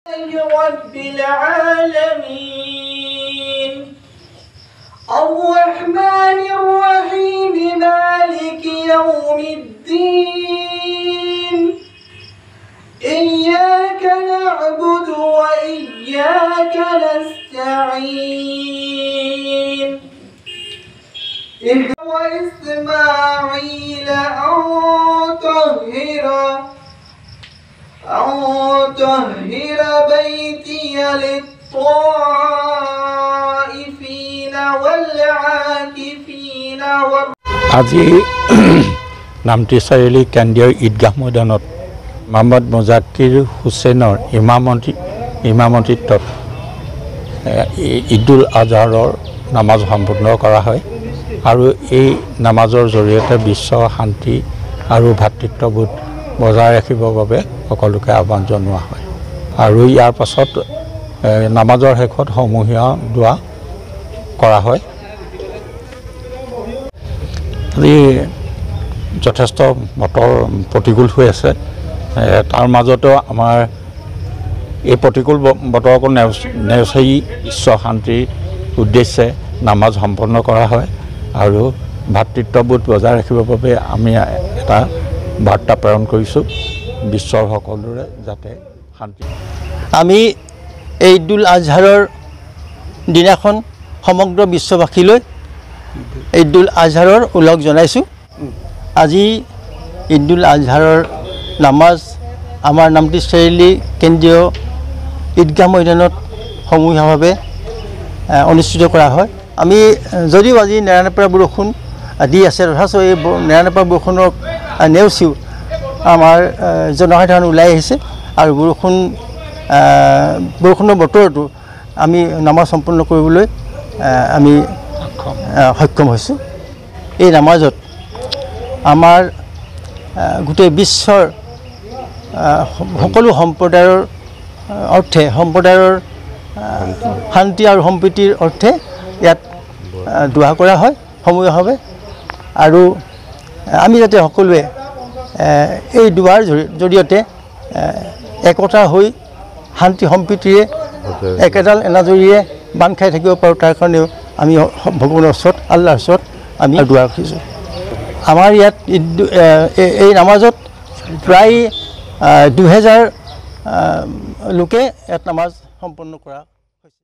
رب العالمين الرحمن الرحيم مالك يوم الدين إياك نعبد وإياك نستعين وإسماعيل أن طهر بيتي للطائفين والعاكفين আজি নামটি চাৰিআলি কেন্দ্ৰীয় ঈদগাহ ময়দানত মোহাম্মদ মুজাক্কিৰ হুছেইনৰ ইমামতিত্বত ঈদুল আজহাৰৰ নামাজ সম্পূৰ্ণ কৰা হয় আৰু এই নামাজৰ জৰিয়তে বিশ্ব শান্তি আৰু ভাতৃত্ববোধ বজাই ৰাখিবৰ বাবে সকলোকে আহ্বান জনোৱা হয় আৰু ইয়াৰ পাছত নামাজৰ শেষত সমূহীয়া দোৱা কৰা হয়। আজি যথেষ্ট বতৰ প্ৰতিকূল হৈ আছে, তাৰ মাজতো আমাৰ এই প্ৰতিকূল বতৰকো নেওচাই বিশ্ব শান্তিৰ উদ্দেশ্যে নামাজ সম্পন্ন কৰা হয় আৰু ভাতৃত্ববোধ বজাই ৰাখিবৰ বাবে আমি এটা বাৰ্তা প্ৰেৰণ কৰিছোঁ বিশ্বৰ সকলোৰে যাতে শান্তি। আমি এই ঈদুল আজহাৰৰ দিনাখন সমগ্ৰ বিশ্ববাসীলৈ ঈদুল আজহাৰৰ উলগ জনাইছোঁ। আজি ঈদুল আজহাৰৰ নামাজ আমাৰ নামটি চাৰিআলি কেন্দ্ৰীয় ঈদগাহ ময়দানত সমূহীয়াভাৱে অনুষ্ঠিত কৰা হয়। আমি যদিও আজি নেৰানেপেৰা বৰষুণ দি আছে, তথাপিও এই নেৰানেপেৰা বৰষুণক নেওচিও আমাৰ জনসাধাৰণ ওলাই আহিছে আৰু বৰষুণৰ বতৰতো আমি নামাজ সম্পন্ন কৰিবলৈ আমি সক্ষম হৈছোঁ। এই নামাজত আমাৰ গোটেই বিশ্বৰ সকলো সম্প্ৰদায়ৰ অৰ্থে সম্প্ৰদায়ৰ শান্তি আৰু সম্প্ৰীতিৰ অৰ্থে ইয়াত দোৱা কৰা হয় সমূহীয়াভাৱে আৰু আমি যাতে সকলোৱে এই দোৱাৰ জৰিয়তে একতা হৈ শান্তি সম্প্ৰীতিৰে একেডাল এনাজৰীৰে বান্ধ খাই থাকিব পাৰোঁ, তাৰ কাৰণেও আমি ভগৱানৰ ওচৰত আল্লাহৰ ওচৰত আমি দোৱা ৰাখিছোঁ। আমাৰ ইয়াত এই নামাজত প্ৰায় 2000 লোকে ইয়াত নামাজ সম্পন্ন কৰা হৈছে।